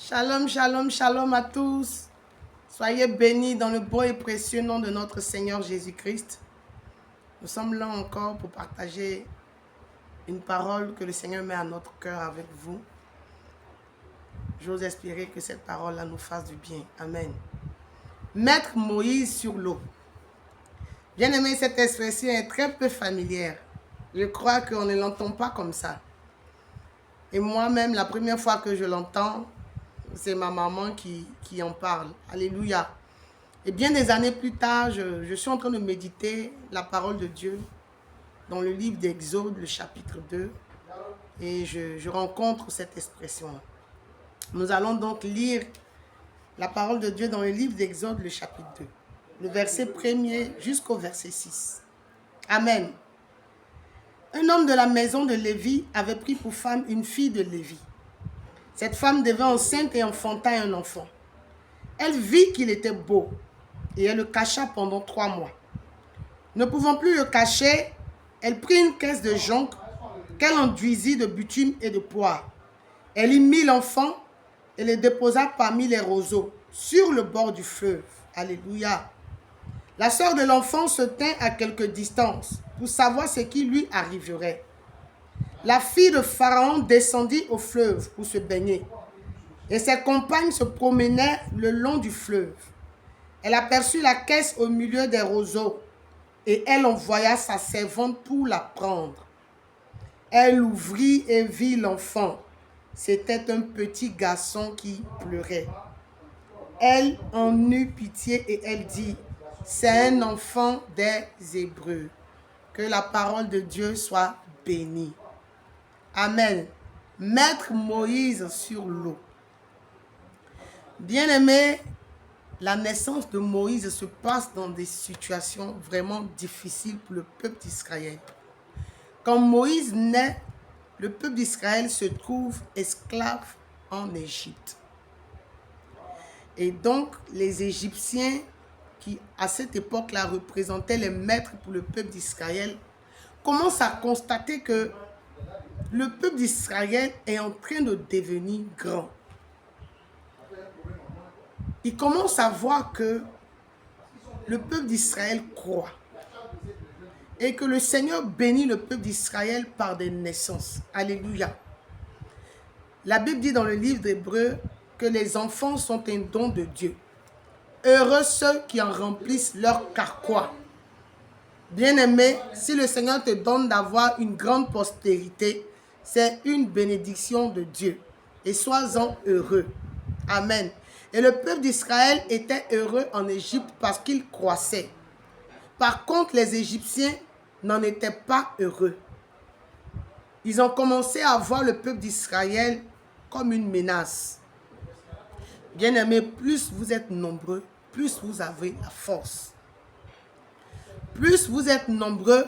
Shalom, shalom, shalom à tous. Soyez bénis dans le beau et précieux nom de notre Seigneur Jésus-Christ. Nous sommes là encore pour partager une parole que le Seigneur met à notre cœur avec vous. J'ose espérer que cette parole-là nous fasse du bien. Amen. Mettre Moïse sur l'eau. Bien aimé, cette expression est très peu familière. Je crois qu'on ne l'entend pas comme ça. Et moi-même, la première fois que je l'entends, c'est ma maman qui en parle. Alléluia. Et bien des années plus tard, je suis en train de méditer la parole de Dieu dans le livre d'Exode, le chapitre 2. Et je rencontre cette expression. Nous allons donc lire la parole de Dieu dans le livre d'Exode, le chapitre 2. Le verset 1er jusqu'au verset 6. Amen. Un homme de la maison de Lévi avait pris pour femme une fille de Lévi. Cette femme devint enceinte et enfanta un enfant. Elle vit qu'il était beau et elle le cacha pendant 3 mois. Ne pouvant plus le cacher, elle prit une caisse de jonc qu'elle enduisit de bitume et de poire. Elle y mit l'enfant et le déposa parmi les roseaux sur le bord du fleuve. Alléluia. La sœur de l'enfant se tint à quelque distance pour savoir ce qui lui arriverait. La fille de Pharaon descendit au fleuve pour se baigner et ses compagnes se promenaient le long du fleuve. Elle aperçut la caisse au milieu des roseaux et elle envoya sa servante pour la prendre. Elle ouvrit et vit l'enfant. C'était un petit garçon qui pleurait. Elle en eut pitié et elle dit, « C'est un enfant des Hébreux. » Que la parole de Dieu soit bénie. Amen. Mettre Moïse sur l'eau. Bien-aimé, la naissance de Moïse se passe dans des situations vraiment difficiles pour le peuple d'Israël. Quand Moïse naît, le peuple d'Israël se trouve esclave en Égypte. Et donc, les Égyptiens, qui à cette époque-là représentaient les maîtres pour le peuple d'Israël, commencent à constater que le peuple d'Israël est en train de devenir grand. Ils commencent à voir que le peuple d'Israël croît et que le Seigneur bénit le peuple d'Israël par des naissances. Alléluia. La Bible dit dans le livre d'Hébreux que les enfants sont un don de Dieu. Heureux ceux qui en remplissent leur carquois. Bien-aimé, si le Seigneur te donne d'avoir une grande postérité, c'est une bénédiction de Dieu. Et sois-en heureux. Amen. Et le peuple d'Israël était heureux en Égypte parce qu'il croissait. Par contre, les Égyptiens n'en étaient pas heureux. Ils ont commencé à voir le peuple d'Israël comme une menace. Bien-aimés, plus vous êtes nombreux, plus vous avez la force. Plus vous êtes nombreux,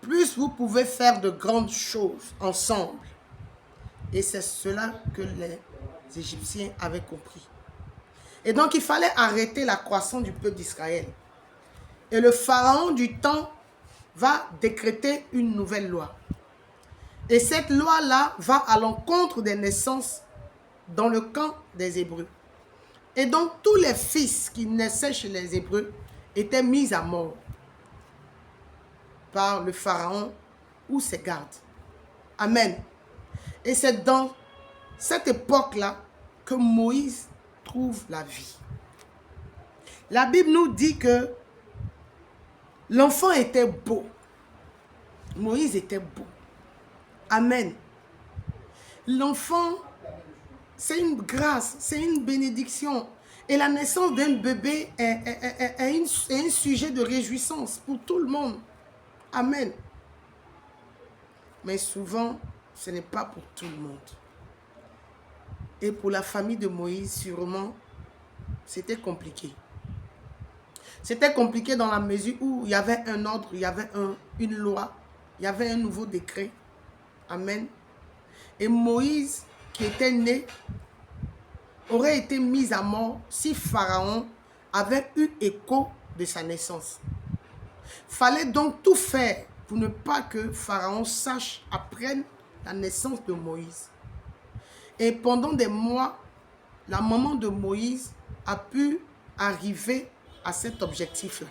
plus vous pouvez faire de grandes choses ensemble. Et c'est cela que les Égyptiens avaient compris. Et donc, il fallait arrêter la croissance du peuple d'Israël. Et le pharaon du temps va décréter une nouvelle loi. Et cette loi-là va à l'encontre des naissances dans le camp des Hébreux. Et donc, tous les fils qui naissaient chez les Hébreux étaient mis à mort par le pharaon ou ses gardes. Amen. Et c'est dans cette époque-là que Moïse trouve la vie. La Bible nous dit que l'enfant était beau. Moïse était beau. Amen. L'enfant, c'est une grâce, c'est une bénédiction. Et la naissance d'un bébé est un sujet de réjouissance pour tout le monde. Amen. Mais souvent, ce n'est pas pour tout le monde. Et pour la famille de Moïse, sûrement, c'était compliqué. C'était compliqué dans la mesure où il y avait un ordre, il y avait une loi, il y avait un nouveau décret. Amen. Et Moïse, qui était né, aurait été mis à mort si Pharaon avait eu écho de sa naissance. Il fallait donc tout faire pour ne pas que Pharaon sache, apprenne la naissance de Moïse. Et pendant des mois, la maman de Moïse a pu arriver à cet objectif-là.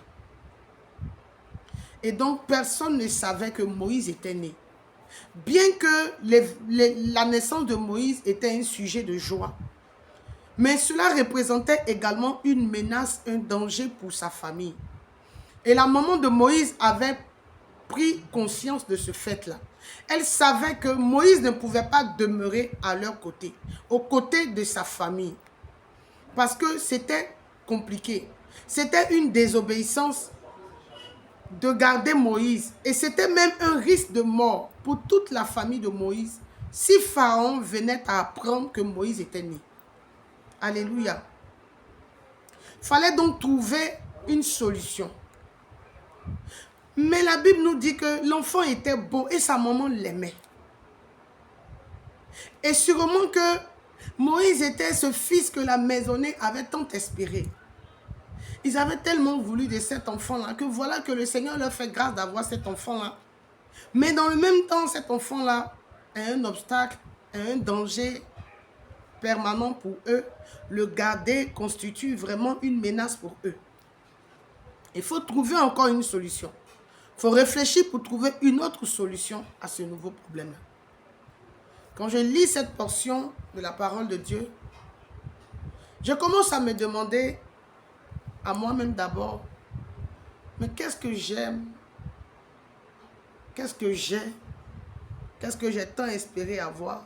Et donc, personne ne savait que Moïse était né. Bien que la naissance de Moïse était un sujet de joie, mais cela représentait également une menace, un danger pour sa famille. Et la maman de Moïse avait pris conscience de ce fait-là. Elle savait que Moïse ne pouvait pas demeurer à leur côté, aux côtés de sa famille, parce que c'était compliqué. C'était une désobéissance de garder Moïse. Et c'était même un risque de mort pour toute la famille de Moïse si Pharaon venait à apprendre que Moïse était né. Alléluia. Il fallait donc trouver une solution. Mais la Bible nous dit que l'enfant était beau et sa maman l'aimait. Et sûrement que Moïse était ce fils que la maisonnée avait tant espéré. Ils avaient tellement voulu de cet enfant-là que voilà que le Seigneur leur fait grâce d'avoir cet enfant-là. Mais dans le même temps, cet enfant-là est un obstacle, est un danger permanent pour eux. Le garder constitue vraiment une menace pour eux. Il faut trouver encore une solution. Il faut réfléchir pour trouver une autre solution à ce nouveau problème. Quand je lis cette portion de la parole de Dieu, je commence à me demander à moi-même d'abord, mais qu'est-ce que j'aime? Qu'est-ce que j'ai? Qu'est-ce que j'ai tant espéré avoir?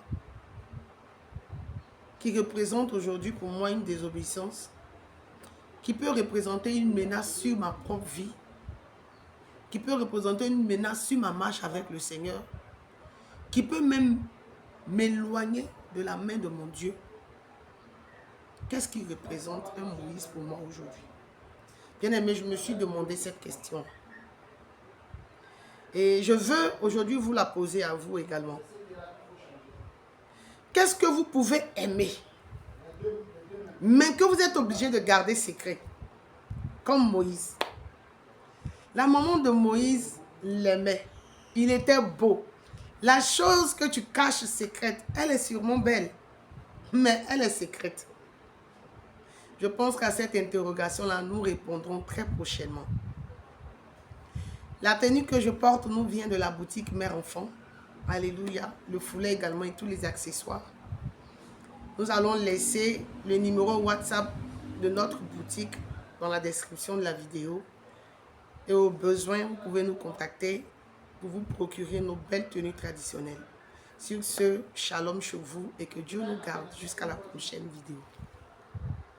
Qui représente aujourd'hui pour moi une désobéissance, qui peut représenter une menace sur ma propre vie, qui peut représenter une menace sur ma marche avec le Seigneur, qui peut même m'éloigner de la main de mon Dieu. Qu'est-ce qui représente un Moïse pour moi aujourd'hui? Bien aimé, je me suis demandé cette question. Et je veux aujourd'hui vous la poser à vous également. Qu'est-ce que vous pouvez aimer, mais que vous êtes obligé de garder secret, comme Moïse? La maman de Moïse l'aimait. Il était beau. La chose que tu caches secrète, elle est sûrement belle, mais elle est secrète. Je pense qu'à cette interrogation-là, nous répondrons très prochainement. La tenue que je porte nous vient de la boutique Mère-Enfant. Alléluia. Le foulet également et tous les accessoires. Nous allons laisser le numéro WhatsApp de notre boutique dans la description de la vidéo. Et au besoin, vous pouvez nous contacter pour vous procurer nos belles tenues traditionnelles. Sur ce, shalom chez vous et que Dieu nous garde jusqu'à la prochaine vidéo.